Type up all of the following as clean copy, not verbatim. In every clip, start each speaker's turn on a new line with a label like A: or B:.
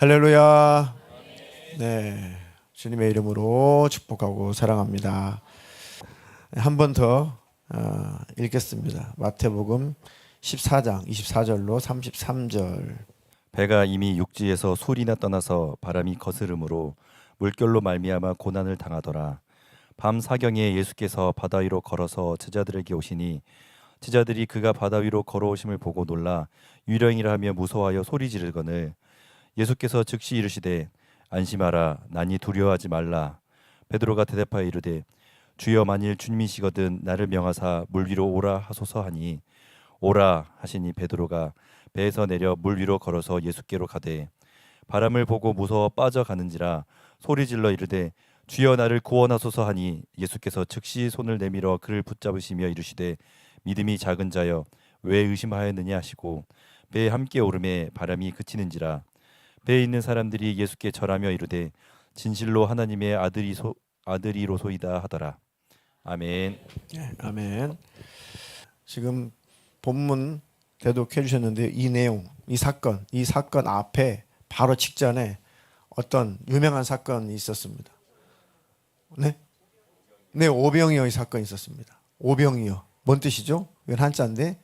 A: 할렐루야. 네, 주님의 이름으로 축복하고 사랑합니다. 한 번 더 읽겠습니다. 마태복음 14장 24절로 33절.
B: 배가 이미 육지에서 소리나 떠나서 바람이 거스름으로 물결로 말미암아 고난을 당하더라. 밤 사경에 예수께서 바다 위로 걸어서 제자들에게 오시니 제자들이 그가 바다 위로 걸어오심을 보고 놀라 유령이라 하며 무서워하여 소리 지르거늘 예수께서 즉시 이르시되 안심하라 나니 두려워하지 말라. 베드로가 대답하여 이르되 주여 만일 주님이시거든 나를 명하사 물 위로 오라 하소서 하니 오라 하시니 베드로가 배에서 내려 물 위로 걸어서 예수께로 가되 바람을 보고 무서워 빠져가는지라 소리질러 이르되 주여 나를 구원하소서 하니 예수께서 즉시 손을 내밀어 그를 붙잡으시며 이르시되 믿음이 작은 자여 왜 의심하였느냐 하시고 배에 함께 오름에 바람이 그치는지라. 배에 있는 사람들이 예수께 절하며 이르되 진실로 하나님의 아들이로소이다 하더라. 아멘.
A: 네, 아멘. 지금 본문 대독해 주셨는데 이 내용, 이 사건 앞에 바로 직전에 어떤 유명한 사건이 있었습니다. 네? 네, 오병이어의 사건이 있었습니다. 오병이어. 뭔 뜻이죠? 이건 한자인데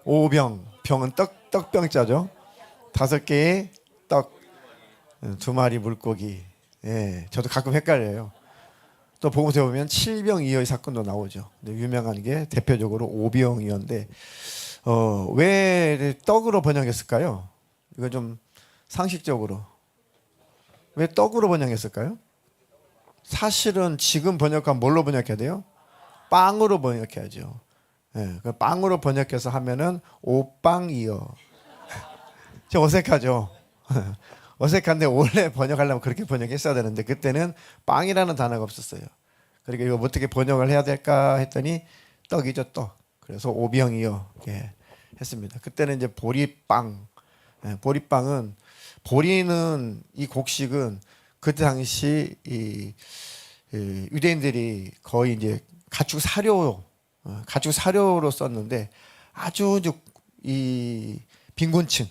A: 오병, 병은 떡병자죠. 5개의 떡, 2마리 물고기. 예, 저도 가끔 헷갈려요. 또 복음서에 보면 7병이어의 사건도 나오죠. 근데 유명한 게 대표적으로 오병이어인데 왜 떡으로 번역했을까요? 이거 좀 상식적으로 왜 떡으로 번역했을까요? 사실은 지금 번역하면 뭘로 번역해야 돼요? 빵으로 번역해야죠. 예, 빵으로 번역해서 하면은 오빵이어. 좀 어색하죠. 어색한데 원래 번역하려면 그렇게 번역했어야 되는데 그때는 빵이라는 단어가 없었어요. 그러니까 이거 어떻게 번역을 해야 될까 했더니 떡이죠, 떡. 그래서 오병이어 예, 했습니다. 그때는 이제 보리빵. 예, 보리빵은 보리는 이 곡식은 그때 당시 이 유대인들이 거의 이제 가축 사료로 썼는데 아주 이 빈곤층,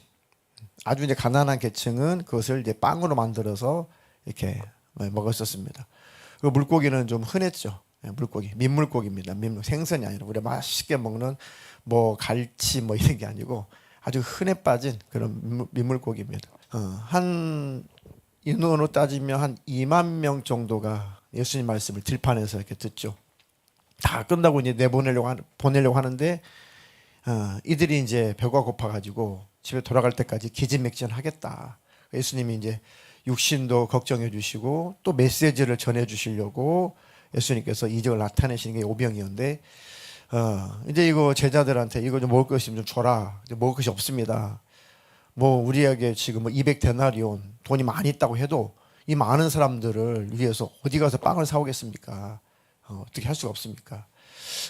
A: 아주 이제 가난한 계층은 그것을 이제 빵으로 만들어서 이렇게 먹었었습니다. 그리고 물고기는 좀 흔했죠. 물고기, 민물고기입니다. 생선이 아니라 우리가 맛있게 먹는 뭐 갈치 뭐 이런 게 아니고 아주 흔해 빠진 그런 민물고기입니다. 한 인원으로 따지면 한 2만 명 정도가 예수님 말씀을 들판에서 이렇게 듣죠. 다 끝나고 이제 보내려고 하는데 이들이 이제 배가 고파가지고 집에 돌아갈 때까지 기진맥진하겠다. 예수님이 이제 육신도 걱정해 주시고 또 메시지를 전해 주시려고 예수님께서 이적을 나타내시는 게 오병이어인데 이제 이거 제자들한테 이거 좀 먹을 것 있으면 좀 줘라. 이제 먹을 것이 없습니다. 뭐 우리에게 지금 뭐 200데나리온 돈이 많이 있다고 해도 이 많은 사람들을 위해서 어디 가서 빵을 사오겠습니까? 어떻게 할 수가 없습니까?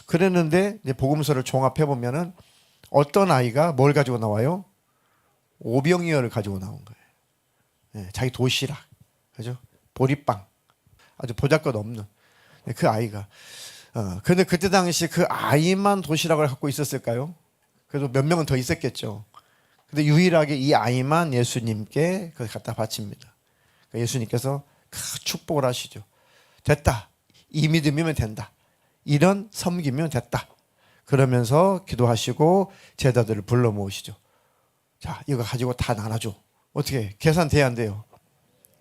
A: 그랬는데 이제 복음서를 종합해 보면은 어떤 아이가 뭘 가지고 나와요? 오병이어를 가지고 나온 거예요. 네, 자기 도시락, 그죠? 보리빵, 아주 보잘것없는 그 아이가. 그런데 그때 당시 그 아이만 도시락을 갖고 있었을까요? 그래도 몇 명은 더 있었겠죠. 근데 유일하게 이 아이만 예수님께 그걸 갖다 바칩니다. 예수님께서 큰 축복을 하시죠. 됐다. 이 믿음이면 된다. 이런 섬기면 됐다. 그러면서 기도하시고 제자들을 불러 모으시죠. 자, 이거 가지고 다 나눠줘. 어떻게 계산돼야 안 돼요?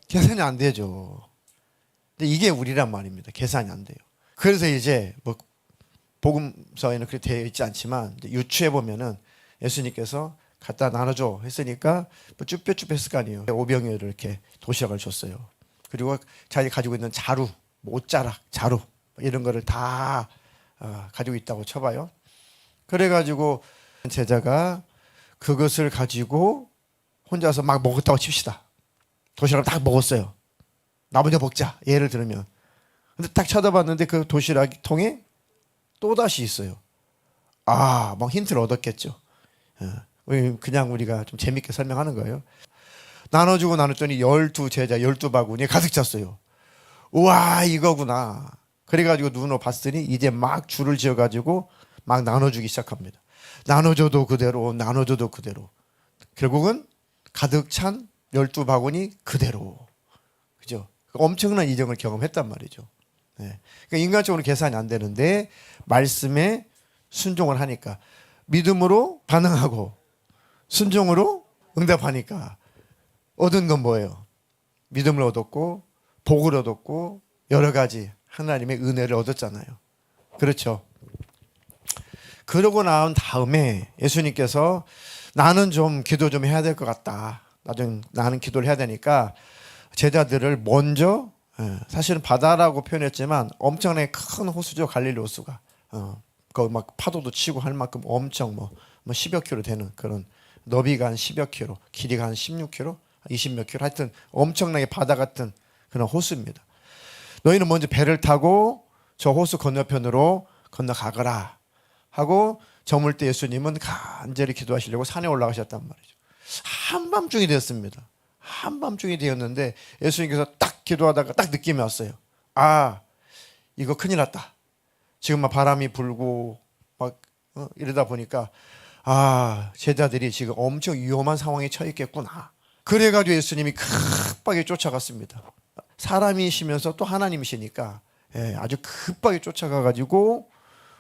A: 계산이 안 되죠. 근데 이게 우리란 말입니다. 계산이 안 돼요. 그래서 이제 뭐 복음서에는 그렇게 되어 있지 않지만 유추해 보면은 예수님께서 갖다 나눠줘 했으니까 뭐 쭈뼛쭈뼛 했을 거 아니에요. 오병이어를 이렇게 도시락을 줬어요. 그리고 자기 가지고 있는 자루, 뭐 옷자락, 자루 이런 거를 다 가지고 있다고 쳐봐요. 그래가지고 제자가 그것을 가지고 혼자서 막 먹었다고 칩시다. 도시락을 딱 먹었어요. 나 먼저 먹자. 예를 들면. 근데 딱 쳐다봤는데 그 도시락 통에 또다시 있어요. 막 힌트를 얻었겠죠. 그냥 우리가 좀 재밌게 설명하는 거예요. 나눠주고 나눴더니 12제자 12바구니에 가득 찼어요. 우와, 이거구나. 그래가지고 눈으로 봤더니 이제 막 줄을 지어가지고 막 나눠주기 시작합니다. 나눠줘도 그대로, 나눠줘도 그대로. 결국은 가득 찬 12바구니 그대로. 그죠? 엄청난 이정을 경험했단 말이죠. 네. 그러니까 인간적으로 계산이 안 되는데 말씀에 순종을 하니까 믿음으로 반응하고 순종으로 응답하니까 얻은 건 뭐예요? 믿음을 얻었고 복을 얻었고 여러 가지 하나님의 은혜를 얻었잖아요. 그렇죠? 그러고 나온 다음에 예수님께서 나는 좀 기도 좀 해야 될 것 같다. 나는 기도를 해야 되니까 제자들을 먼저, 사실은 바다라고 표현했지만 엄청나게 큰 호수죠. 갈릴리 호수가. 그 막 파도도 치고 할 만큼 엄청 뭐 10여 킬로 되는 그런, 너비가 한 10여 킬로, 길이가 한 16킬로, 20몇 킬로, 하여튼 엄청나게 바다 같은 그런 호수입니다. 너희는 먼저 배를 타고 저 호수 건너편으로 건너가거라 하고 저물 때 예수님은 간절히 기도하시려고 산에 올라가셨단 말이죠. 한밤중이 되었습니다. 한밤중이 되었는데 예수님께서 딱 기도하다가 딱 느낌이 왔어요. 아, 이거 큰일 났다. 지금 막 바람이 불고 막 이러다 보니까 아, 제자들이 지금 엄청 위험한 상황에 처해 있겠구나. 그래가지고 예수님이 급하게 쫓아갔습니다. 사람이시면서 또 하나님이시니까 아주 급하게 쫓아가가지고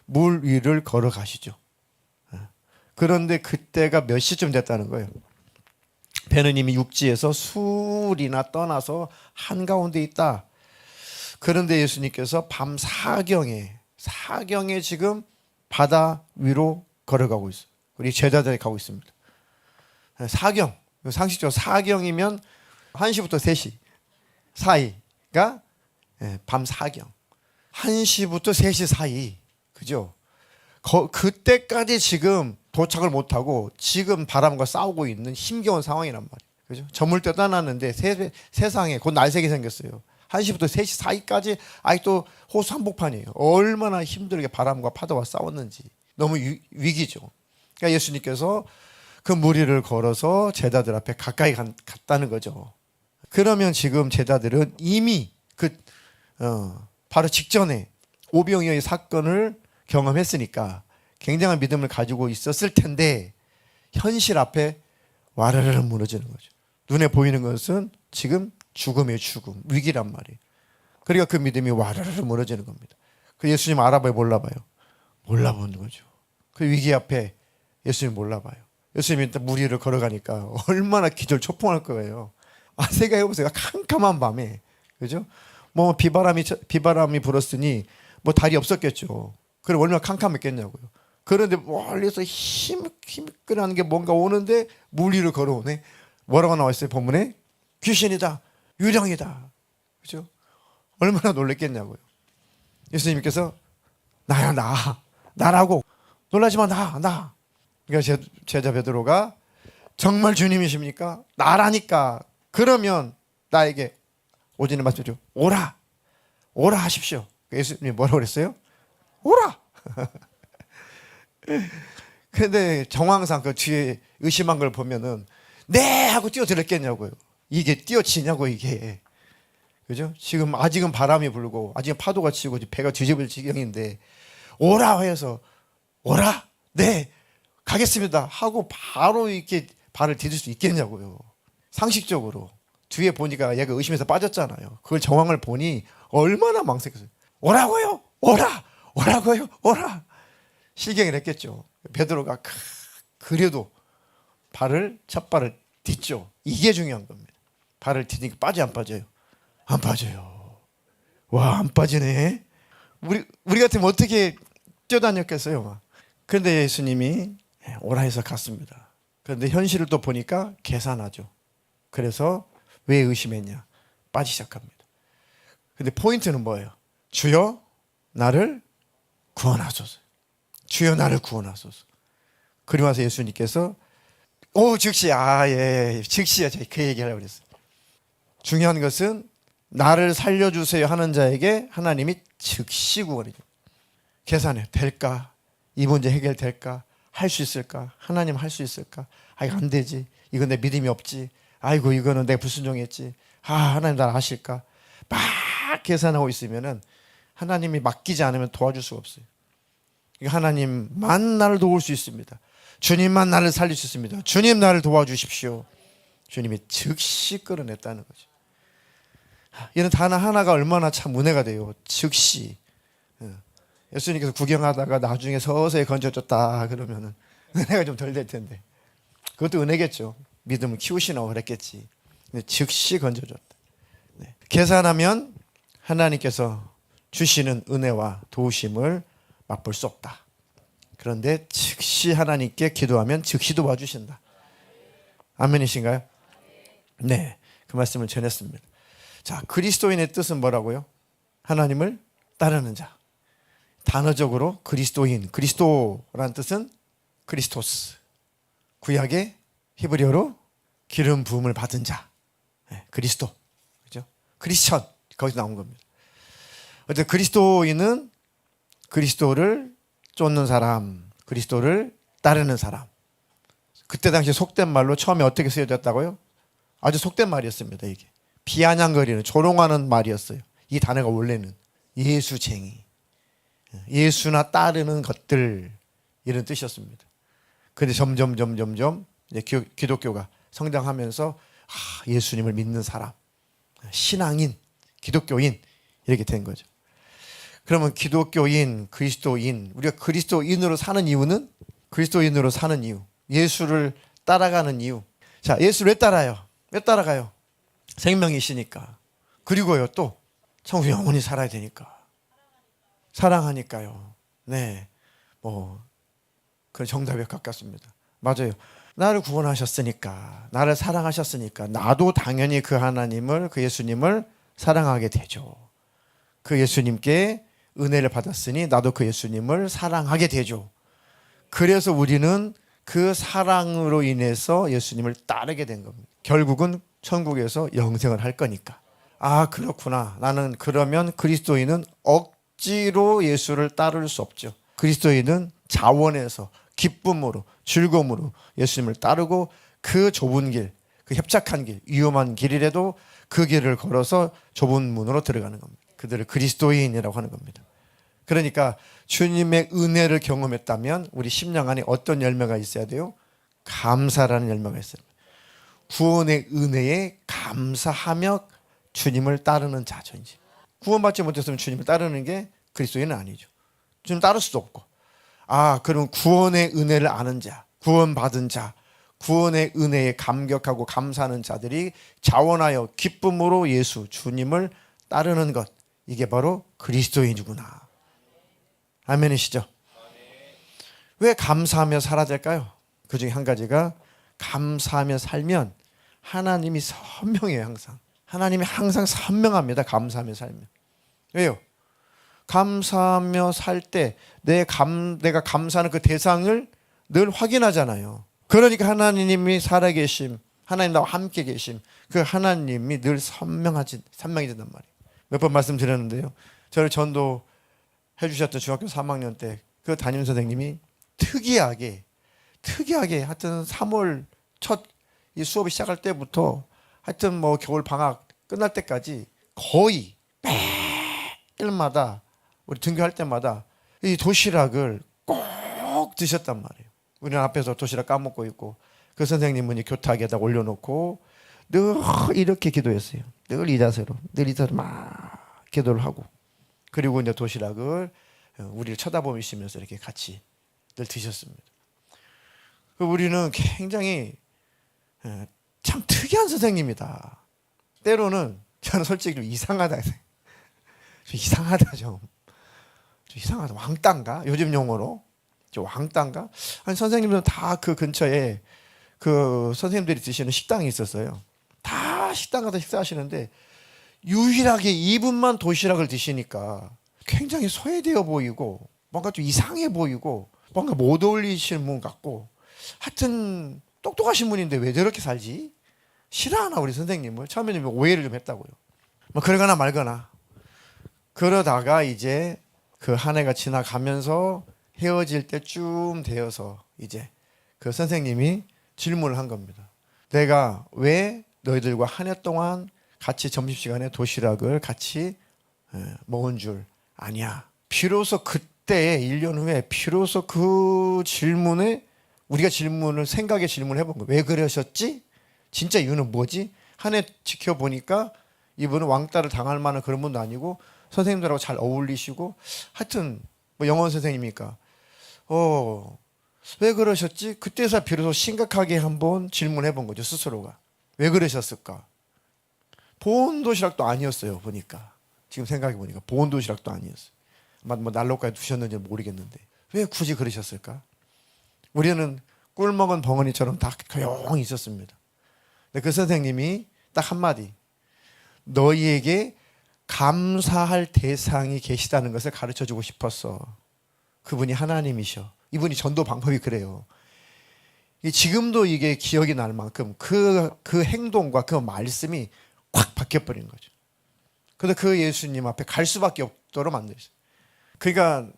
A: 물 위를 걸어가시죠. 그런데 그때가 몇 시쯤 됐다는 거예요. 배는 이미 육지에서 수리나 떠나서 한가운데 있다. 그런데 예수님께서 밤 사경에 지금 바다 위로 걸어가고 있어요. 우리 제자들이 가고 있습니다. 사경, 상식적으로 사경이면 1시부터 3시 사이가 밤 사경. 1시부터 3시 사이. 그죠? 그때까지 지금 도착을 못하고 지금 바람과 싸우고 있는 힘겨운 상황이란 말이에요. 그죠? 저물 때 떠났는데 세상에 곧 날새기 생겼어요. 1시부터 3시 사이까지 아직도 호수 한복판이에요. 얼마나 힘들게 바람과 파도와 싸웠는지. 너무 위기죠. 그러니까 예수님께서 그 무리를 걸어서 제자들 앞에 가까이 갔다는 거죠. 그러면 지금 제자들은 이미 바로 직전에 오병이어의 사건을 경험했으니까 굉장한 믿음을 가지고 있었을 텐데 현실 앞에 와르르 무너지는 거죠. 눈에 보이는 것은 지금 죽음의 죽음, 위기란 말이에요. 그러니까 그 믿음이 와르르 무너지는 겁니다. 그 예수님 알아봐요, 몰라봐요? 몰라보는 거죠. 그 위기 앞에 예수님 몰라봐요. 예수님이 일단 무리를 걸어가니까 얼마나 기절초풍할 거예요. 생각해보세요. 캄캄한 밤에, 그죠? 뭐 비바람이 불었으니 뭐 달이 없었겠죠. 그럼 얼마나 캄캄했겠냐고요. 그런데 멀리서 힘끌어하는 게 뭔가 오는데 물 위를 걸어오네. 뭐라고 나와 있어요? 본문에 귀신이다, 유령이다, 그죠? 얼마나 놀랬겠냐고요. 예수님께서 나야, 나라고, 놀라지 마, 나. 그러니까 제자 베드로가 정말 주님이십니까? 나라니까. 그러면 나에게 오지는 말씀이죠. 오라 하십시오. 예수님이 뭐라고 그랬어요? 오라. 근데 정황상 그 뒤에 의심한 걸 보면은 네 하고 뛰어들었겠냐고요. 이게 뛰어치냐고 이게. 그죠? 아직은 바람이 불고 아직은 파도가 치고 배가 뒤집을 지경인데 오라 해서 오라? 네. 가겠습니다. 하고 바로 이렇게 발을 디딜 수 있겠냐고요. 상식적으로. 뒤에 보니까 얘가 의심해서 빠졌잖아요. 그걸 정황을 보니 얼마나 망설였어요. 오라고요? 오라고요? 오라. 실경을 했겠죠. 베드로가 그래도 첫 발을 딛죠. 이게 중요한 겁니다. 발을 디디니까 빠져 안 빠져요? 안 빠져요. 와, 안 빠지네. 우리 같으면 어떻게 뛰어다녔겠어요? 그런데 예수님이 오라 해서 갔습니다. 그런데 현실을 또 보니까 계산하죠. 그래서 왜 의심했냐? 빠지기 시작합니다. 근데 포인트는 뭐예요? 주여 나를 구원하소서. 주여 나를 구원하소서. 그리고 와서 예수님께서 즉시 즉시야. 제가 그 얘기하려고 그랬어요. 중요한 것은 나를 살려주세요 하는 자에게 하나님이 즉시 구원이죠. 계산해. 될까? 이 문제 해결될까? 할 수 있을까? 하나님 할 수 있을까? 이거 안 되지. 이건 내 믿음이 없지. 아이고 이거는 내가 불순종했지. 하나님 날 아실까? 막 계산하고 있으면은 하나님이 맡기지 않으면 도와줄 수가 없어요. 하나님만 나를 도울 수 있습니다. 주님만 나를 살릴 수 있습니다. 주님 나를 도와주십시오. 주님이 즉시 끌어냈다는 거죠. 이런 단어 하나가 얼마나 참 은혜가 돼요. 즉시. 예수님께서 구경하다가 나중에 서서히 건져줬다 그러면은 은혜가 좀 덜 될 텐데, 그것도 은혜겠죠. 믿음을 키우시라고 그랬겠지. 근데 즉시 건져줬다. 네. 계산하면 하나님께서 주시는 은혜와 도우심을 맛볼 수 없다. 그런데 즉시 하나님께 기도하면 즉시 도와주신다. 아멘이신가요? 네, 그 말씀을 전했습니다. 자, 그리스도인의 뜻은 뭐라고요? 하나님을 따르는 자. 단어적으로 그리스도인, 그리스도라는 뜻은 크리스토스, 구약의 히브리어로 기름 부음을 받은 자. 네, 그리스도, 그죠? 크리스천, 거기서 나온 겁니다. 어쨌든 그리스도인은 그리스도를 쫓는 사람, 그리스도를 따르는 사람. 그때 당시 속된 말로 처음에 어떻게 쓰여졌다고요? 아주 속된 말이었습니다. 이게 비아냥거리는, 조롱하는 말이었어요. 이 단어가 원래는 예수쟁이, 예수나 따르는 것들, 이런 뜻이었습니다. 그런데 점점 이제 기독교가 성장하면서 예수님을 믿는 사람, 신앙인, 기독교인, 이렇게 된 거죠. 그러면 기독교인, 그리스도인, 우리가 그리스도인으로 사는 이유는, 그리스도인으로 사는 이유, 예수를 따라가는 이유. 자, 예수를 왜 따라요? 왜 따라가요? 생명이시니까. 그리고요, 또 천국 영원히 살아야 되니까. 사랑하니까요. 네, 그 정답에 가깝습니다. 맞아요. 나를 구원하셨으니까, 나를 사랑하셨으니까 나도 당연히 그 하나님을, 그 예수님을 사랑하게 되죠. 그 예수님께 은혜를 받았으니 나도 그 예수님을 사랑하게 되죠. 그래서 우리는 그 사랑으로 인해서 예수님을 따르게 된 겁니다. 결국은 천국에서 영생을 할 거니까. 아, 그렇구나. 나는 그러면 그리스도인은 억지로 예수를 따를 수 없죠. 그리스도인은 자원해서 기쁨으로, 즐거움으로 예수님을 따르고, 그 좁은 길, 그 협착한 길, 위험한 길이라도 그 길을 걸어서 좁은 문으로 들어가는 겁니다. 그들을 그리스도인이라고 하는 겁니다. 그러니까 주님의 은혜를 경험했다면 우리 심령 안에 어떤 열매가 있어야 돼요? 감사라는 열매가 있어요. 구원의 은혜에 감사하며 주님을 따르는 자죠. 이제 구원받지 못했으면 주님을 따르는 게 그리스도인은 아니죠. 주님 따를 수도 없고. 그럼 구원의 은혜를 아는 자, 구원받은 자, 구원의 은혜에 감격하고 감사하는 자들이 자원하여 기쁨으로 예수, 주님을 따르는 것, 이게 바로 그리스도인이구나. 아멘이시죠? 왜 감사하며 살아야 될까요? 그 중에 한 가지가, 감사하며 살면 하나님이 선명해요. 항상 하나님이 항상 선명합니다. 감사하며 살면. 왜요? 감사하며 살 때 내가 감사하는 그 대상을 늘 확인하잖아요. 그러니까 하나님이 살아계심, 하나님 나와 함께 계심, 그 하나님이 늘 선명해진단 말이에요. 몇 번 말씀드렸는데요, 저를 전도해 주셨던 중학교 3학년 때 그 담임 선생님이 특이하게 하여튼 3월 첫 이 수업이 시작할 때부터 하여튼 겨울 방학 끝날 때까지 거의 매일마다 우리 등교할 때마다 이 도시락을 꼭 드셨단 말이에요. 우리는 앞에서 도시락 까먹고 있고, 그 선생님은 이 교탁에다 올려놓고 늘 이렇게 기도했어요. 늘 이 자세로 막 기도를 하고, 그리고 이제 도시락을 우리를 쳐다보시면서 이렇게 같이 늘 드셨습니다. 우리는 굉장히 참 특이한 선생님이다. 때로는 저는 솔직히 좀 이상하다. 좀 이상하다. 왕따인가? 요즘 용어로 좀 왕따인가? 아니, 선생님들은 다 그 근처에 그 선생님들이 드시는 식당이 있었어요. 다 식당 가서 식사하시는데 유일하게 이분만 도시락을 드시니까 굉장히 소외되어 보이고, 뭔가 좀 이상해 보이고, 뭔가 못 어울리시는 분 같고, 하여튼 똑똑하신 분인데 왜 저렇게 살지? 싫어하나 우리 선생님을? 처음에는 오해를 좀 했다고요. 그러거나 말거나. 그러다가 이제 그 한 해가 지나가면서 헤어질 때쯤 되어서 이제 그 선생님이 질문을 한 겁니다. 내가 왜 너희들과 한 해 동안 같이 점심시간에 도시락을 같이 먹은 줄 아냐? 비로소 그때 1년 후에 비로소 그 질문에 우리가 생각에 질문을 해본 거예요. 왜 그러셨지? 진짜 이유는 뭐지? 한 해 지켜보니까 이분은 왕따를 당할 만한 그런 분도 아니고 선생님들하고 잘 어울리시고 하여튼 뭐 영어 선생님이니까 왜 그러셨지? 그때서 비로소 심각하게 한번 질문해 본 거죠. 스스로가. 왜 그러셨을까? 보온 도시락도 아니었어요. 보니까. 지금 생각해 보니까 보온 도시락도 아니었어요. 뭐 난로까지 두셨는지 모르겠는데 왜 굳이 그러셨을까? 우리는 꿀 먹은 벙어리처럼 다 조용히 있었습니다. 근데 그 선생님이 딱 한마디, 너희에게 감사할 대상이 계시다는 것을 가르쳐 주고 싶었어. 그분이 하나님이셔. 이분이 전도 방법이 그래요. 지금도 이게 기억이 날 만큼 그 행동과 그 말씀이 확 바뀌어버린 거죠. 그래서 그 예수님 앞에 갈 수밖에 없도록 만들었어요. 그러니까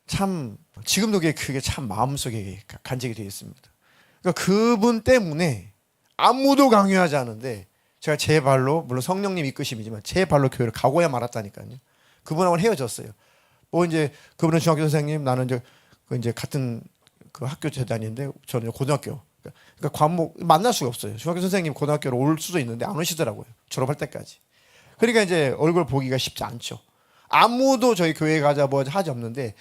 A: 참 지금도 그게 참 마음속에 간직이 되어 있습니다. 그러니까 그분 때문에 아무도 강요하지 않은데 제가 제 발로, 물론 성령님 이끄심이지만 제 발로 교회를 가고야 말았다니까요. 그분하고는 헤어졌어요. 뭐 이제 그분은 중학교 선생님, 나는 이제 같은 그 학교 다니는데 저는 고등학교. 그러니까 과목 만날 수가 없어요. 중학교 선생님 고등학교로 올 수도 있는데 안 오시더라고요. 졸업할 때까지. 그러니까 이제 얼굴 보기가 쉽지 않죠. 아무도 저희 교회 가자 뭐 하지 없는데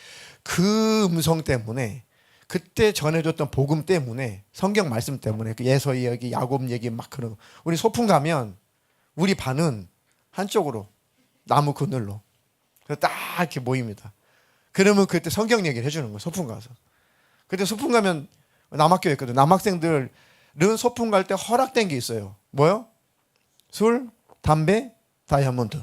A: 그 음성 때문에 그때 전해줬던 복음 때문에 성경 말씀 때문에 그 예서 이야기, 야곱 얘기 막 그런 우리 소풍 가면 우리 반은 한쪽으로 나무 그늘로 딱 이렇게 모입니다. 그러면 그때 성경 얘기를 해주는 거예요. 소풍 가서. 그때 소풍 가면 남학교였거든. 남학생들은 소풍 갈 때 허락된 게 있어요. 뭐요? 술, 담배, 다이아몬드.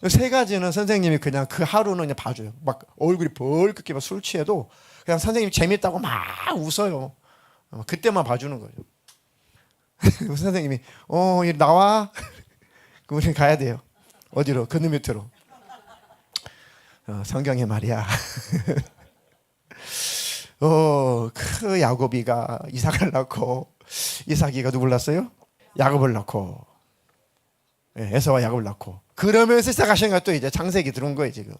A: 세 가지는 선생님이 그냥 그 하루는 그냥 봐줘요. 막 얼굴이 벌겋게 막 술 취해도 그냥 선생님이 재밌다고 막 웃어요. 그때만 봐주는 거죠. 선생님이 이리 나와. 그럼 우리는 가야 돼요. 어디로? 그늘 밑으로. 성경에 말이야. 그 야곱이가 이삭을 낳고 이삭이가 누굴 낳았어요? 야곱을 낳고 에서와 야곱을 낳고 그러면서 시작하시는 거야. 또 이제 창세기 들어온 거예요 지금.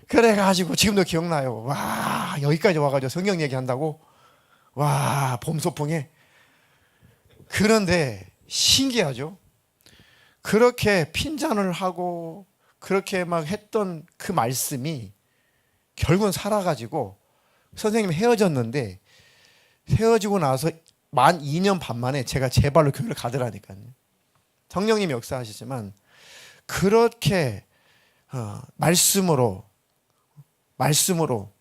A: 그래가지고 지금도 기억나요. 와 여기까지 와가지고 성경 얘기한다고. 와 봄소풍에. 그런데 신기하죠. 그렇게 핀잔을 하고 그렇게 막 했던 그 말씀이 결국은 살아가지고 선생님이 헤어졌는데 헤어지고 나서 만 2년 반 만에 제가 제 발로 교회를 가더라니까요. 성령님이 역사하시지만 그렇게 말씀으로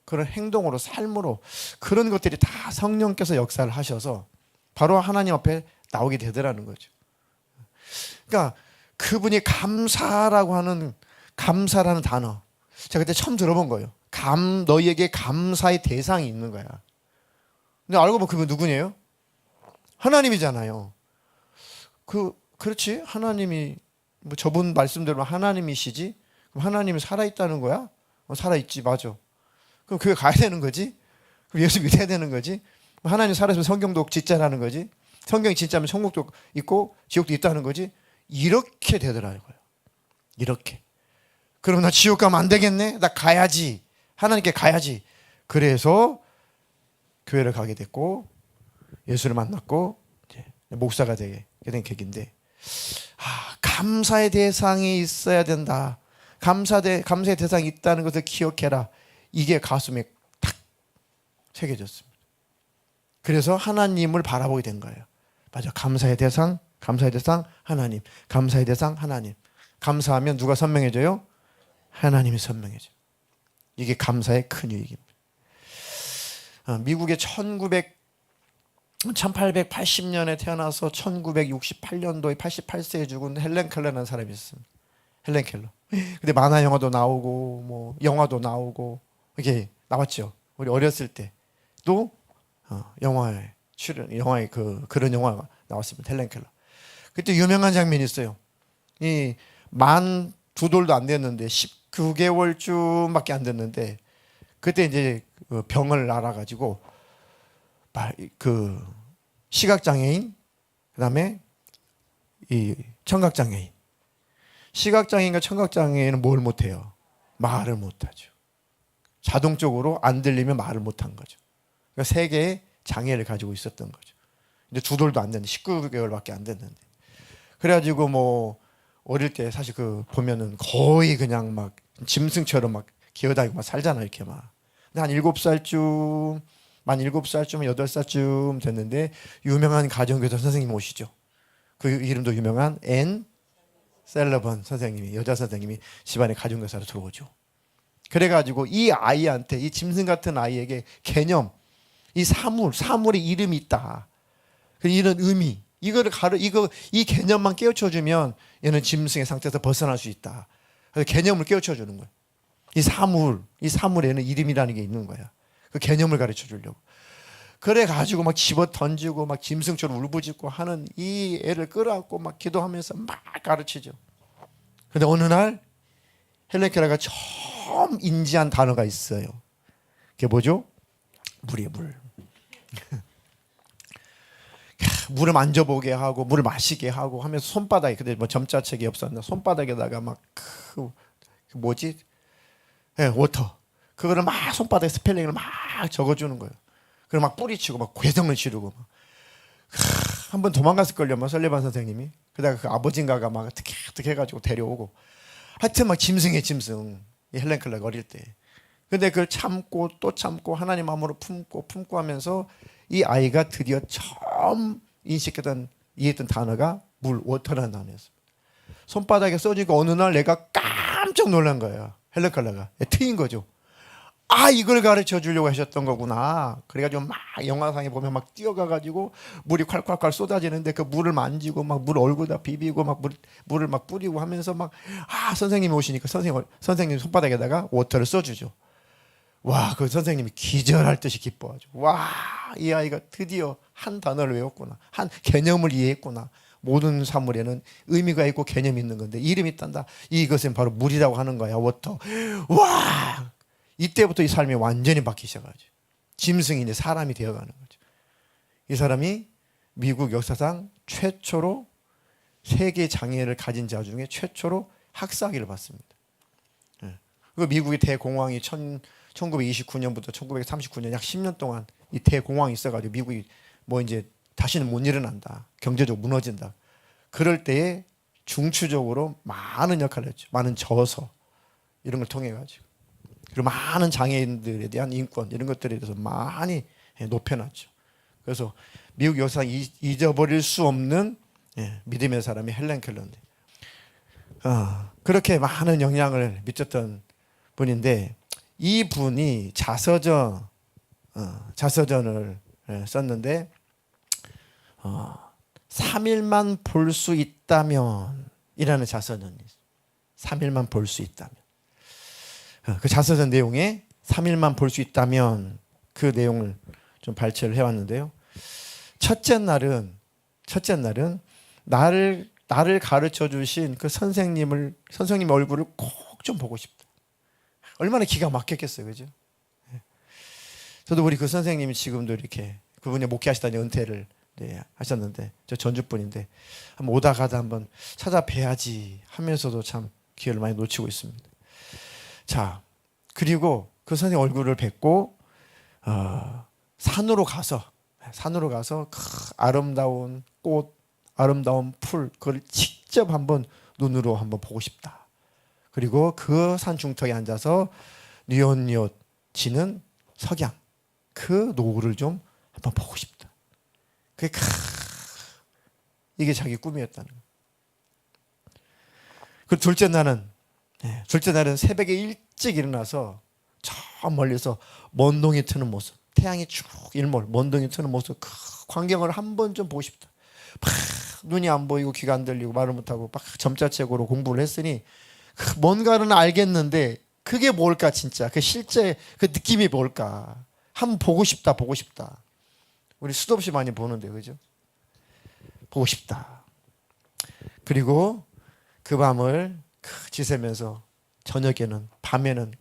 A: 그런 행동으로 삶으로 그런 것들이 다 성령께서 역사를 하셔서 바로 하나님 앞에 나오게 되더라는 거죠. 그러니까 그분이 감사라는 단어 제가 그때 처음 들어본 거예요. 너희에게 감사의 대상이 있는 거야. 근데 알고 보면 그분 누구예요? 하나님이잖아요. 그렇지? 하나님이 뭐 저분 말씀대로 하나님이시지? 그럼 하나님이 살아있다는 거야? 살아있지, 맞아. 그럼 교회 가야 되는 거지? 그럼 예수 믿어야 되는 거지? 하나님 살아있으면 성경도 진짜라는 거지? 성경이 진짜면 천국도 있고 지옥도 있다는 거지? 이렇게 되더라고요. 이렇게. 그럼 나 지옥 가면 안 되겠네? 나 가야지. 하나님께 가야지. 그래서 교회를 가게 됐고 예수를 만났고 이제 목사가 되게 된 계기인데 감사의 대상이 있어야 된다. 감사의 대상이 있다는 것을 기억해라. 이게 가슴에 탁 새겨졌습니다. 그래서 하나님을 바라보게 된 거예요. 맞아. 감사의 대상 하나님. 감사의 대상 하나님. 감사하면 누가 선명해져요? 하나님이 선명해져요. 이게 감사의 큰 유익입니다. 미국의 1880년에 태어나서 1968년도에 88세에 죽은 헬렌 켈러라는 사람이 있습니다. 헬렌 켈러. 근데 만화 영화도 나오고 뭐 영화도 나오고 이게 나왔죠. 우리 어렸을 때도 영화에 그런 영화가 나왔습니다. 헬렌 켈러. 그때 유명한 장면이 있어요. 이 만 두 돌도 안 됐는데 19개월쯤밖에 안 됐는데 그때 이제 병을 앓아가지고 그 시각장애인 그다음에 이 청각장애인. 시각장애인과 청각장애인은 뭘 못해요? 말을 못하죠. 자동적으로 안 들리면 말을 못한 거죠. 그러니까 세 개의 장애를 가지고 있었던 거죠. 이제 2돌도 안 됐는데 19개월밖에 안 됐는데. 그래가지고 뭐 어릴 때 사실 그 보면은 거의 그냥 막 짐승처럼 막 기어다니고 막 살잖아 이렇게 막. 근데 한 7살쯤 만 7살쯤 8살쯤 됐는데 유명한 가정교사 선생님 오시죠. 그 이름도 유명한 앤 셀러번 선생님이 여자 선생님이 집안에 가정교사로 들어오죠. 그래가지고 이 아이한테 이 짐승 같은 아이에게 개념 이 사물의 이름이 있다. 이런 의미 이 개념만 깨우쳐 주면 얘는 짐승의 상태에서 벗어날 수 있다. 그래서 개념을 깨우쳐 주는 거예요. 이 사물에는 이름이라는 게 있는 거야. 그 개념을 가르쳐 주려고. 그래 가지고 막 집어 던지고 막 짐승처럼 울부짖고 하는 이 애를 끌어안고 막 기도하면서 막 가르치죠. 근데 어느 날 헬렌 켈러가 처음 인지한 단어가 있어요. 그게 뭐죠? 물이에요, 물. 물을 만져보게 하고 물을 마시게 하고 하면서 손바닥에 그때 뭐 점자책이 없었나 손바닥에다가 막 뭐지? 워터. 그거를 막 손바닥에 스펠링을 막 적어주는 거예요. 그리고 막 뿌리치고 막 괴성을 지르고 막. 한번 도망갔을걸요, 뭐 설리반 선생님이. 그다가 그 아버지인가가 막 어떻게 해가지고 데려오고. 하여튼 막 짐승이에요, 짐승. 이 헬렌 켈러가 어릴 때. 근데 그걸 참고 또 참고 하나님 마음으로 품고 하면서 이 아이가 드디어 처음 이해했던 단어가 물, 워터라는 단어였어요. 손바닥에 써지고 어느 날 내가 깜짝 놀란 거예요. 헬렌 켈러가. 트인 거죠. 아, 이걸 가르쳐 주려고 하셨던 거구나. 그래가지고 막 영화상에 보면 막 뛰어가가지고 물이 콸콸콸 쏟아지는데 그 물을 만지고 막 물 얼굴에다 비비고 막 물을 막 뿌리고 하면서 막 선생님이 오시니까 선생님 손바닥에다가 워터를 써주죠. 와, 그 선생님이 기절할 듯이 기뻐하죠. 와, 이 아이가 드디어 한 단어를 외웠구나. 한 개념을 이해했구나. 모든 사물에는 의미가 있고 개념이 있는 건데 이름이 있단다. 이것은 바로 물이라고 하는 거야. 워터. 와, 이때부터 이 삶이 완전히 바뀌기 시작하죠. 짐승이 이제 사람이 되어가는 거죠. 이 사람이 미국 역사상 최초로 세계 장애를 가진 자 중에 최초로 학사학위를 받습니다. 그 미국의 대공황이 1929년부터 1939년 약 10년 동안 이 대공황이 있어가지고 미국이 뭐 이제 다시는 못 일어난다. 경제적으로 무너진다. 그럴 때에 중추적으로 많은 역할을 했죠. 많은 저서 이런 걸 통해 가지고. 그리고 많은 장애인들에 대한 인권 이런 것들에 대해서 많이 높여놨죠. 그래서 미국 역사상 잊어버릴 수 없는 믿음의 사람이 헬렌 켈러인데 그렇게 많은 영향을 미쳤던 분인데 이 분이 자서전을 썼는데 3일만 볼 수 있다면 이라는 자서전이 있어요. 3일만 볼 수 있다면 그 자서전 내용에 3일만 볼 수 있다면 그 내용을 좀 발췌를 해왔는데요. 첫째 날은 나를 가르쳐 주신 그 선생님 얼굴을 꼭 좀 보고 싶다. 얼마나 기가 막혔겠어요, 그죠? 저도 우리 그 선생님이 지금도 이렇게 그분이 목회하시다니 은퇴를 하셨는데 저 전주분인데 한번 오다 가다 한번 찾아뵈야지 하면서도 참 기회를 많이 놓치고 있습니다. 자, 그리고 그 선생님 얼굴을 뵙고 산으로 가서 그 아름다운 꽃, 아름다운 풀 그걸 직접 한번 눈으로 한번 보고 싶다. 그리고 그 산 중턱에 앉아서 뉘엿뉘엿 지는 석양 그 노을을 좀 한번 보고 싶다. 이게 자기 꿈이었다는 거예요. 그 둘째 날은 새벽에 일찍 일어나서 저 멀리서 먼동이 트는 모습, 태양이 쭉 일몰, 먼동이 트는 모습, 그 광경을 한번 좀 보고 싶다. 막 눈이 안 보이고 귀가 안 들리고 말을 못하고 막 점자책으로 공부를 했으니 뭔가는 알겠는데 그게 뭘까 진짜 그 실제 그 느낌이 뭘까 한번 보고 싶다. 우리 수도 없이 많이 보는데 그죠? 보고 싶다. 그리고 그 밤을 지새면서 저녁에는 밤에는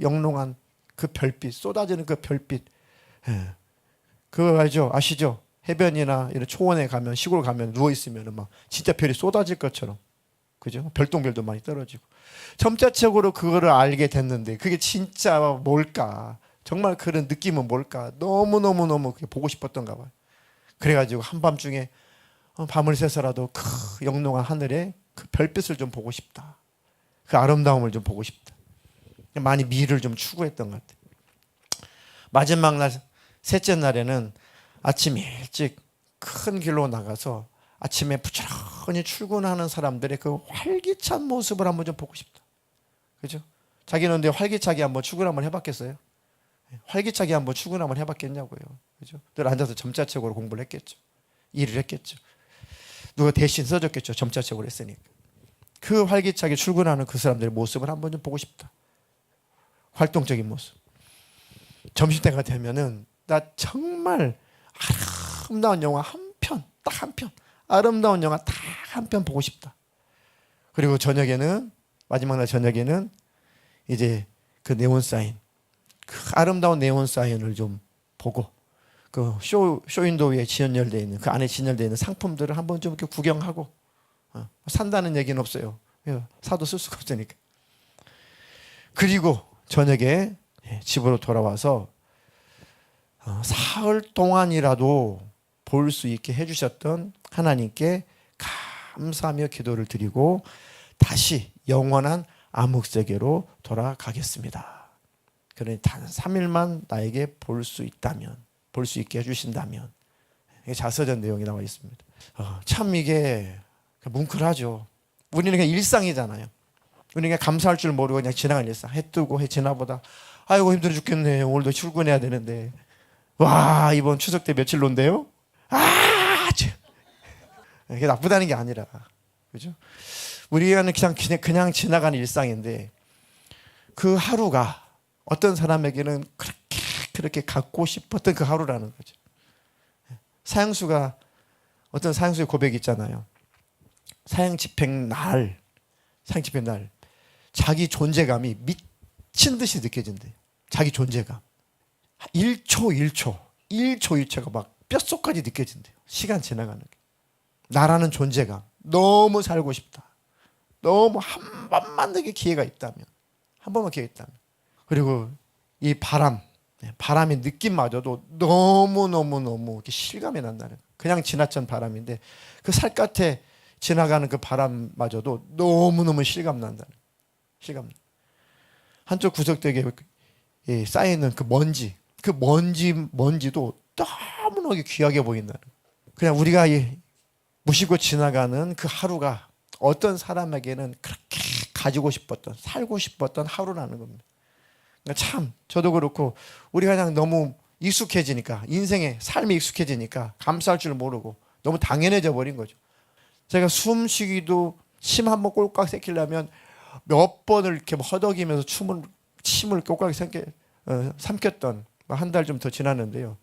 A: 영롱한 그 별빛 쏟아지는 그 별빛 그거 아시죠? 해변이나 이런 초원에 가면 시골 가면 누워 있으면 막 진짜 별이 쏟아질 것처럼 그죠? 별똥별도 많이 떨어지고 점자책으로 그거를 알게 됐는데 그게 진짜 뭘까? 정말 그런 느낌은 뭘까? 너무 보고 싶었던가 봐요. 그래가지고 한밤중에 밤을 새서라도 그 영롱한 하늘에 그 별빛을 좀 보고 싶다. 그 아름다움을 좀 보고 싶다. 많이 미를 좀 추구했던 것 같아요. 마지막 날 셋째 날에는 아침 일찍 큰 길로 나가서 아침에 부지런히 출근하는 사람들의 그 활기찬 모습을 한번 좀 보고 싶다. 그죠? 자기는 근데 활기차게 한번 출근 한번 해봤겠어요? 활기차게 한번 출근 한번 해봤겠냐고요. 그죠? 늘 앉아서 점자책으로 공부를 했겠죠. 일을 했겠죠. 누가 대신 써줬겠죠. 점자책으로 했으니까. 그 활기차게 출근하는 그 사람들의 모습을 한번 좀 보고 싶다. 활동적인 모습. 점심때가 되면은 나 정말 아름다운 영화 한 편, 딱 한 편. 아름다운 영화 딱 한 편 보고 싶다. 그리고 저녁에는 마지막 날 저녁에는 이제 그 네온 사인, 그 아름다운 네온 사인을 좀 보고 그 쇼윈도 위에 진열되어 있는 그 안에 진열되어 있는 상품들을 한번 좀 이렇게 구경하고 산다는 얘기는 없어요. 사도 쓸 수가 없으니까. 그리고 저녁에 집으로 돌아와서 사흘 동안이라도 볼 수 있게 해주셨던 하나님께 감사하며 기도를 드리고 다시 영원한 암흑세계로 돌아가겠습니다. 그러니 단 3일만 나에게 볼 수 있다면, 볼 수 있게 해주신다면. 이게 자서전 내용이 나와 있습니다. 참 이게 뭉클하죠. 우리는 그냥 일상이잖아요. 우리는 그냥 감사할 줄 모르고 그냥 지나가는 일상. 해 뜨고 해 지나보다 아이고 힘들어 죽겠네. 오늘도 출근해야 되는데. 와 이번 추석 때 며칠 논대요? 이게 나쁘다는 게 아니라, 그죠? 우리는 그냥 지나가는 일상인데 그 하루가 어떤 사람에게는 그렇게 갖고 싶었던 그 하루라는 거죠. 사형수가 어떤 사형수의 고백이 있잖아요. 사형 집행 날 자기 존재감이 미친 듯이 느껴진대요. 자기 존재감 1초가 막 뼛속까지 느껴진대요. 시간 지나가는 게. 나라는 존재감 너무 살고 싶다. 너무 한 번만 더 기회가 있다면, 한 번만 기회가 있다면. 그리고 이 바람의 느낌마저도 너무 이렇게 실감이 난다는. 그냥 지나친 바람인데 그 살갗에 지나가는 그 바람마저도 너무 실감 난다는. 실감. 한쪽 구석대에 쌓여 있는 그 먼지도 너무나 귀하게 보인다는. 그냥 우리가 무시고 지나가는 그 하루가 어떤 사람에게는 그렇게 가지고 싶었던, 살고 싶었던 하루라는 겁니다. 그러니까 참 저도 그렇고 우리가 그냥 너무 익숙해지니까, 인생에 삶이 익숙해지니까 감사할 줄 모르고 너무 당연해져 버린 거죠. 제가 숨쉬기도 침 한번 꼴깍 새키려면 몇 번을 이렇게 허덕이면서 침을 꼴깍 삼켰던 한 달 좀 더 지났는데요.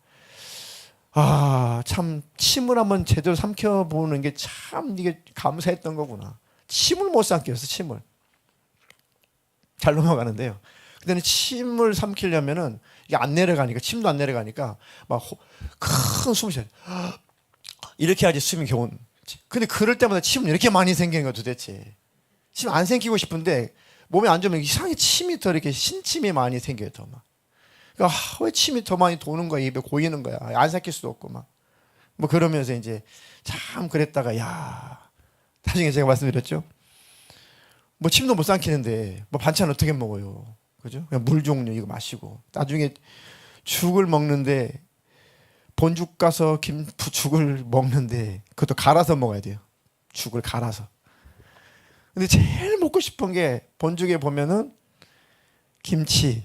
A: 참 침을 한번 제대로 삼켜보는 게 참 이게 감사했던 거구나. 침을 못 삼켰어. 침을 잘 넘어가는데요. 그때는 침을 삼키려면은 이게 안 내려가니까, 침도 안 내려가니까 막 큰 숨을 쉬어야 돼. 이렇게 해야지 숨이 겨우. 근데 그럴 때마다 침은 이렇게 많이 생기는 거야 도대체. 침 안 생기고 싶은데 몸에 안 좋으면 이상하게 침이 더 이렇게 신침이 많이 생겨요. 더 막. 그러니까 왜 침이 더 많이 도는 거야. 입에 고이는 거야. 안 삼킬 수도 없고 막. 뭐 그러면서 이제 참 그랬다가 나중에 제가 말씀드렸죠. 뭐 침도 못 삼키는데 뭐 반찬 어떻게 먹어요. 그죠? 그냥 물 종류 이거 마시고. 나중에 죽을 먹는데 본죽 가서 죽을 먹는데 그것도 갈아서 먹어야 돼요. 죽을 갈아서. 근데 제일 먹고 싶은 게 본죽에 보면은 김치,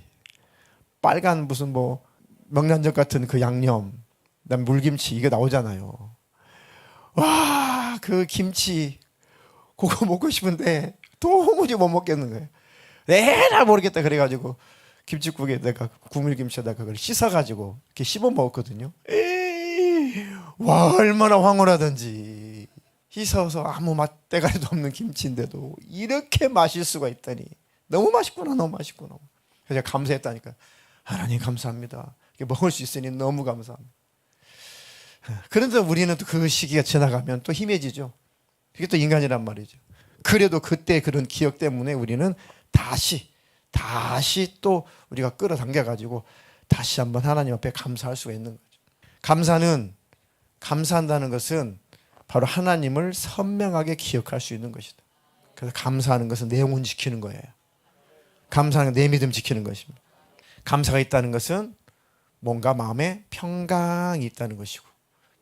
A: 빨간 무슨 뭐 명란젓 같은 그 양념, 그다음 물김치 이게 나오잖아요. 와, 그 김치 그거 먹고 싶은데 도무지 못 먹겠는 거예요. 내가 모르겠다 그래가지고 김치국에다가 국물김치에다가 그걸 씻어가지고 이렇게 씹어 먹었거든요. 와 얼마나 황홀하던지. 씻어서 아무 맛대가리도 없는 김치인데도 이렇게 마실 수가 있다니. 너무 맛있구나. 그래서 제가 감사했다니까. 하나님 감사합니다. 먹을 수 있으니 너무 감사합니다. 그런데 우리는 또 그 시기가 지나가면 또 힘해지죠. 그게 또 인간이란 말이죠. 그래도 그때 그런 기억 때문에 우리는 다시 또 우리가 끌어당겨 가지고 다시 한번 하나님 앞에 감사할 수가 있는 거죠. 감사는 감사한다는 것은 바로 하나님을 선명하게 기억할 수 있는 것이다. 그래서 감사하는 것은 내 영혼 지키는 거예요. 감사하는 건 내 믿음 지키는 것입니다. 감사가 있다는 것은 뭔가 마음에 평강이 있다는 것이고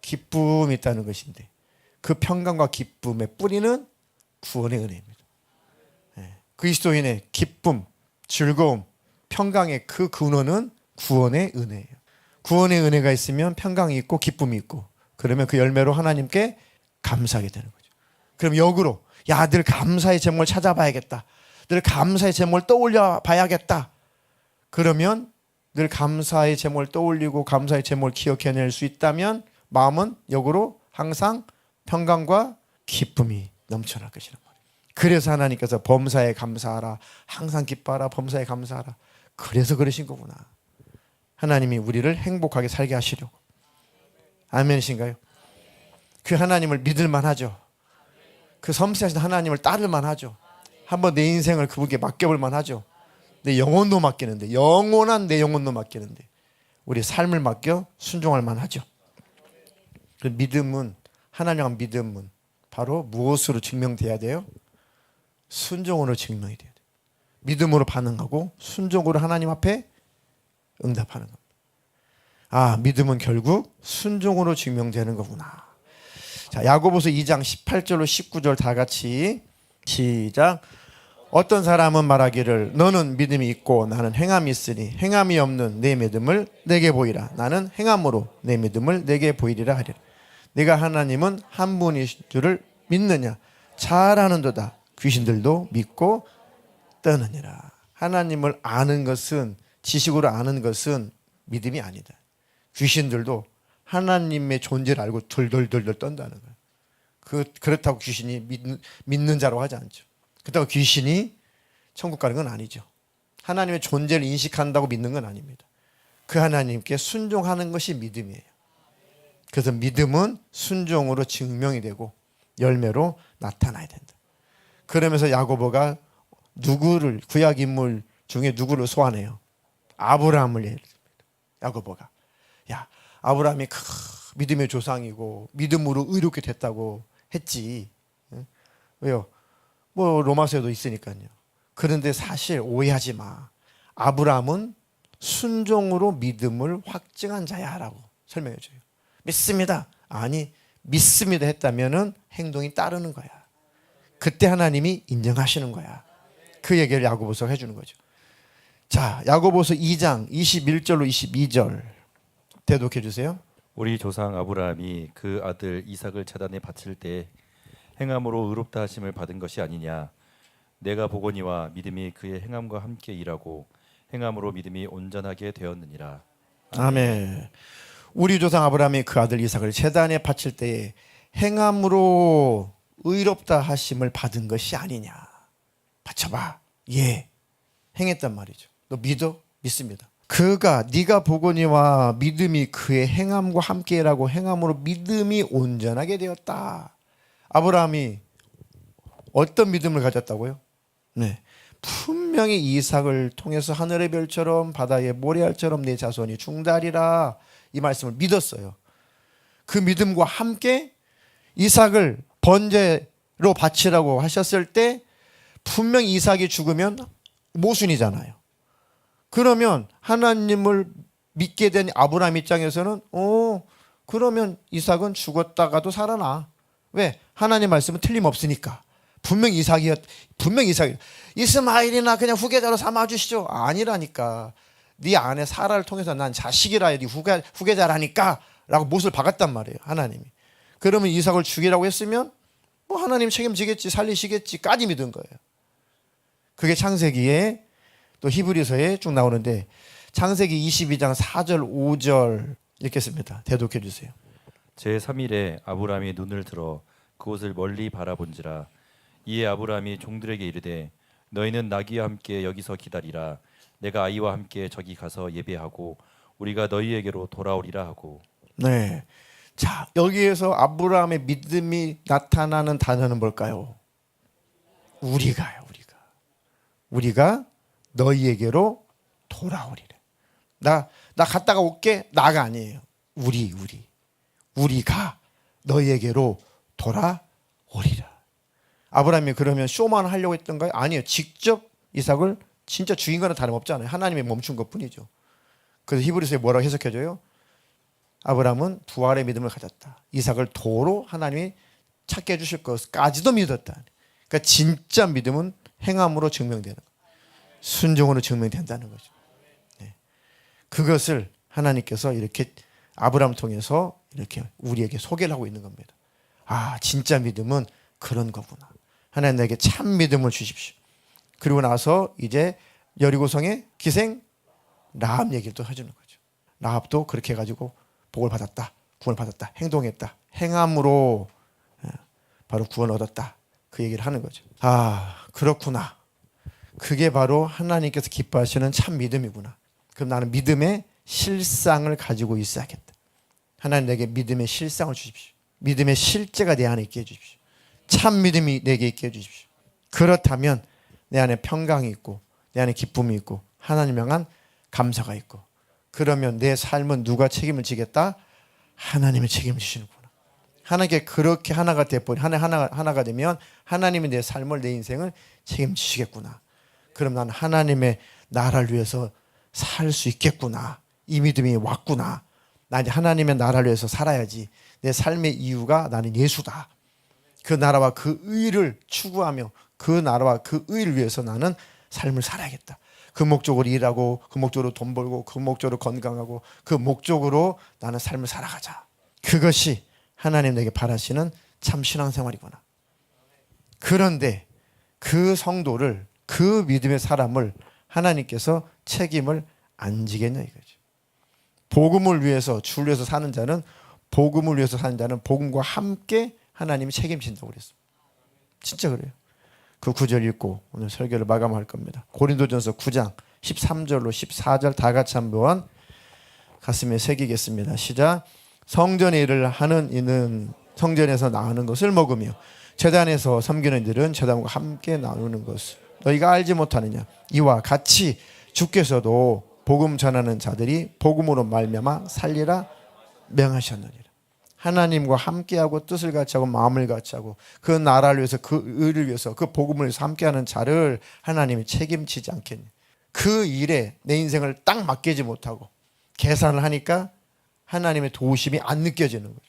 A: 기쁨이 있다는 것인데 그 평강과 기쁨의 뿌리는 구원의 은혜입니다. 그리스도인의 기쁨, 즐거움, 평강의 그 근원은 구원의 은혜예요. 구원의 은혜가 있으면 평강이 있고 기쁨이 있고 그러면 그 열매로 하나님께 감사하게 되는 거죠. 그럼 역으로 야, 늘 감사의 제목을 찾아봐야겠다. 늘 감사의 제목을 떠올려 봐야겠다. 그러면 늘 감사의 제목을 떠올리고 감사의 제목을 기억해낼 수 있다면 마음은 역으로 항상 평강과 기쁨이 넘쳐날 것이란 말이에요. 그래서 하나님께서 범사에 감사하라. 항상 기뻐하라. 범사에 감사하라. 그래서 그러신 거구나. 하나님이 우리를 행복하게 살게 하시려고. 아멘이신가요? 그 하나님을 믿을 만하죠. 그 섬세하신 하나님을 따를 만하죠. 한번 내 인생을 그분께 맡겨볼 만하죠. 내 영혼도 맡기는데, 영원한 내 영혼도 맡기는데 우리 삶을 맡겨 순종할 만하죠. 그 믿음은, 하나님 향한 믿음은 바로 무엇으로 증명돼야 돼요? 순종으로 증명이 돼야 돼요. 믿음으로 반응하고 순종으로 하나님 앞에 응답하는 겁니다. 아, 믿음은 결국 순종으로 증명되는 거구나. 자, 야고보서 2장 18절로 19절 다 같이 시작. 어떤 사람은 말하기를 너는 믿음이 있고 나는 행함이 있으니 행함이 없는 내 믿음을 내게 보이라. 나는 행함으로 내 믿음을 내게 보이리라 하리라. 네가 하나님은 한 분이신 줄을 믿느냐? 잘 아는도다. 귀신들도 믿고 떠느니라. 하나님을 아는 것은, 지식으로 아는 것은 믿음이 아니다. 귀신들도 하나님의 존재를 알고 덜덜덜덜 떤다는 거예요. 그렇다고 귀신이 믿는 자라고 하지 않죠. 그렇다고 귀신이 천국 가는 건 아니죠. 하나님의 존재를 인식한다고 믿는 건 아닙니다. 그 하나님께 순종하는 것이 믿음이에요. 그래서 믿음은 순종으로 증명이 되고 열매로 나타나야 된다. 그러면서 야고보가 누구를, 구약 인물 중에 누구를 소환해요? 아브라함을 예를 듭니다. 야고보가, 야, 아브라함이 믿음의 조상이고 믿음으로 의롭게 됐다고 했지. 왜요? 뭐 로마서에도 있으니까요. 그런데 사실 오해하지 마. 아브라함은 순종으로 믿음을 확증한 자야라고 설명해 줘요. 믿습니다. 아니, 믿습니다 했다면은 행동이 따르는 거야. 그때 하나님이 인정하시는 거야. 그 얘기를 야고보서 해주는 거죠. 자, 야고보서 2장 21절로 22절 대독해 주세요.
B: 우리 조상 아브라함이 그 아들 이삭을 제단에 바칠 때 행함으로 의롭다 하심을 받은 것이 아니냐. 내가 보거니와 믿음이 그의 행함과 함께 일하고 행함으로 믿음이 온전하게 되었느니라.
A: 아멘. 우리 조상 아브라함이 그 아들 이삭을 제단에 바칠 때에 행함으로 의롭다 하심을 받은 것이 아니냐. 바쳐봐. 예, 행했단 말이죠. 너 믿어? 믿습니다. 네가 보거니와 믿음이 그의 행함과 함께라고 행함으로 믿음이 온전하게 되었다. 아브라함이 어떤 믿음을 가졌다고요? 네, 분명히 이삭을 통해서 하늘의 별처럼 바다의 모래알처럼 내 자손이 중다리라, 이 말씀을 믿었어요. 그 믿음과 함께 이삭을 번제로 바치라고 하셨을 때 분명히 이삭이 죽으면 모순이잖아요. 그러면 하나님을 믿게 된 아브라함 입장에서는 그러면 이삭은 죽었다가도 살아나. 왜? 하나님 말씀은 틀림없으니까. 분명히 이스마엘이나 그냥 후계자로 삼아주시죠. 아니라니까. 네 아내 사라를 통해서 난 자식이라, 네 후계자라니까 라고 못을 박았단 말이에요, 하나님이. 그러면 이삭을 죽이라고 했으면 뭐 하나님 책임지겠지, 살리시겠지까지 믿은 거예요. 그게 창세기에 또 히브리서에 쭉 나오는데, 창세기 22장 4절 5절 읽겠습니다. 대독해 주세요.
B: 제3일에 아브라함이 눈을 들어 그곳을 멀리 바라본지라. 이에 아브라함이 종들에게 이르되 너희는 나귀와 함께 여기서 기다리라. 내가 아이와 함께 저기 가서 예배하고 우리가 너희에게로 돌아오리라 하고. 네.
A: 자, 여기에서 아브라함의 믿음이 나타나는 단어는 뭘까요? 우리가요. 우리가 너희에게로 돌아오리라. 나 갔다가 올게. 나가 아니에요. 우리. 우리가 너희에게로 돌아오리라. 아브라함이 그러면 쇼만 하려고 했던가요? 아니에요. 직접 이삭을 진짜 죽인 거는 다름없잖아요. 하나님이 멈춘 것뿐이죠. 그래서 히브리서에 뭐라고 해석해줘요? 아브라함은 부활의 믿음을 가졌다. 이삭을 도로 하나님이 찾게 해주실 것까지도 믿었다. 그러니까 진짜 믿음은 행함으로 증명되는 거예요. 순종으로 증명된다는 거죠. 네. 그것을 하나님께서 이렇게 아브라함 통해서 이렇게 우리에게 소개를 하고 있는 겁니다. 아, 진짜 믿음은 그런 거구나. 하나님 내게 참 믿음을 주십시오. 그리고 나서 이제 여리고성의 기생 라합 얘기를 또 해주는 거죠. 라합도 그렇게 해가지고 복을 받았다, 구원을 받았다, 행동했다, 행함으로 바로 구원 얻었다. 그 얘기를 하는 거죠. 아, 그렇구나. 그게 바로 하나님께서 기뻐하시는 참 믿음이구나. 그럼 나는 믿음의 실상을 가지고 있어야겠다. 하나님 내게 믿음의 실상을 주십시오. 믿음의 실제가 내 안에 있게 해주십시오. 참 믿음이 내게 있게 해주십시오. 그렇다면 내 안에 평강이 있고 내 안에 기쁨이 있고 하나님 향한 감사가 있고, 그러면 내 삶은 누가 책임을 지겠다? 하나님이 책임을 지시는구나. 하나님께 그렇게 하나가 돼버리 하나가 되면 하나님이 내 삶을, 내 인생을 책임지시겠구나. 그럼 난 하나님의 나라를 위해서 살 수 있겠구나. 이 믿음이 왔구나. 나 이제 하나님의 나라를 위해서 살아야지. 내 삶의 이유가 나는 예수다. 그 나라와 그 의를 추구하며 그 나라와 그 의를 위해서 나는 삶을 살아야겠다. 그 목적으로 일하고 그 목적으로 돈 벌고 그 목적으로 건강하고 그 목적으로 나는 삶을 살아가자. 그것이 하나님 내게 바라시는 참 신앙생활이구나. 그런데 그 성도를, 그 믿음의 사람을 하나님께서 책임을 안 지겠냐 이거죠. 복음을 위해서, 주를 위해서 사는 자는, 복음을 위해서 사는 자는 복음과 함께 하나님이 책임진다고 그랬어요. 진짜 그래요. 그 구절 읽고 오늘 설교를 마감할 겁니다. 고린도전서 9장 13절로 14절 다 같이 한번 가슴에 새기겠습니다. 시작. 성전의 일을 하는 이는 성전에서 나누는 것을 먹으며 제단에서 섬기는 이들은 제단과 함께 나누는 것을 너희가 알지 못하느냐. 이와 같이 주께서도 복음 전하는 자들이 복음으로 말미암아 살리라 명하셨느니라. 하나님과 함께하고 뜻을 같이하고 마음을 같이하고 그 나라를 위해서, 그 의를 위해서, 그 복음을 위해서 함께하는 자를 하나님이 책임지지 않겠냐. 그 일에 내 인생을 딱 맡기지 못하고 계산을 하니까 하나님의 도우심이 안 느껴지는 거죠.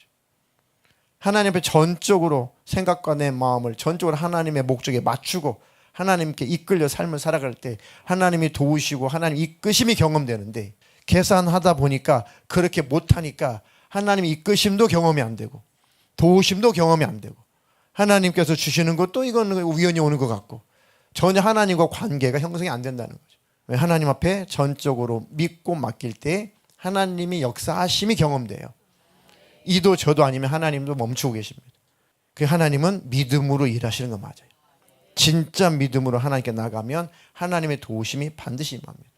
A: 하나님 앞에 전적으로 생각과 내 마음을 전적으로 하나님의 목적에 맞추고 하나님께 이끌려 삶을 살아갈 때 하나님이 도우시고 하나님 이끄심이 경험되는데, 계산하다 보니까 그렇게 못하니까 하나님의 이끄심도 경험이 안 되고 도우심도 경험이 안 되고 하나님께서 주시는 것도 이거는 우연히 오는 것 같고 전혀 하나님과 관계가 형성이 안 된다는 거죠. 왜? 하나님 앞에 전적으로 믿고 맡길 때 하나님이 역사하심이 경험돼요. 이도 저도 아니면 하나님도 멈추고 계십니다. 그 하나님은 믿음으로 일하시는 거 맞아요. 진짜 믿음으로 하나님께 나가면 하나님의 도우심이 반드시 임합니다.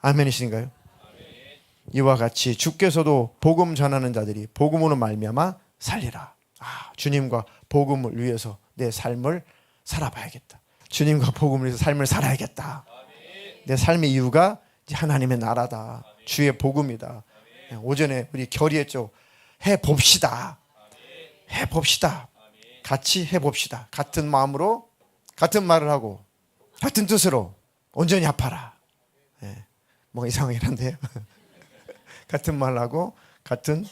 A: 아멘이신가요? 이와 같이 주께서도 복음 전하는 자들이 복음으로 말미암아 살리라. 아, 주님과 복음을 위해서 내 삶을 살아봐야겠다. 주님과 복음을 위해서 삶을 살아야겠다. 내 삶의 이유가 하나님의 나라다. 주의 복음이다. 오전에 우리 결의했죠. 해봅시다. 해봅시다. 같이 해봅시다. 같은 마음으로 같은 말을 하고 같은 뜻으로 온전히 합하라. 뭔가 이상하긴 한데요. 같은 말을 하고 같은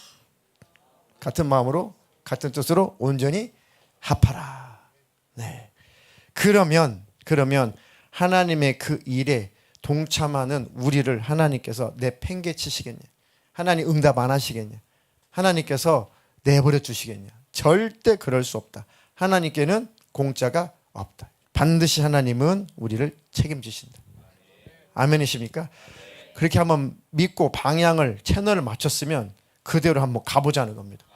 A: 마음으로 같은 뜻으로 온전히 합하라. 네. 그러면 하나님의 그 일에 동참하는 우리를 하나님께서 내팽개치시겠냐? 하나님 응답 안 하시겠냐? 하나님께서 내버려 주시겠냐? 절대 그럴 수 없다. 하나님께는 공짜가 없다. 반드시 하나님은 우리를 책임지신다. 아멘이십니까? 그렇게 한번 믿고 방향을, 채널을 맞췄으면 그대로 한번 가보자는 겁니다.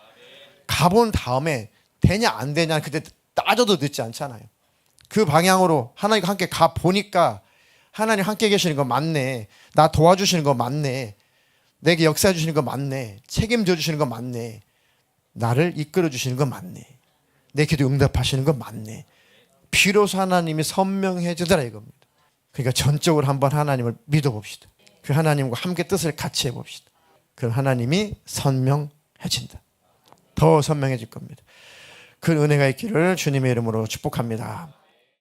A: 가본 다음에 되냐 안 되냐 그때 따져도 늦지 않잖아요. 그 방향으로 하나님과 함께 가보니까 하나님 함께 계시는 거 맞네. 나 도와주시는 거 맞네. 내게 역사해 주시는 거 맞네. 책임져 주시는 거 맞네. 나를 이끌어 주시는 거 맞네. 내 기도 응답하시는 거 맞네. 비로소 하나님이 선명해지더라 이겁니다. 그러니까 전적으로 한번 하나님을 믿어봅시다. 그 하나님과 함께 뜻을 같이 해봅시다. 그럼 하나님이 선명해진다. 더 선명해질 겁니다. 그 은혜가 있기를 주님의 이름으로 축복합니다.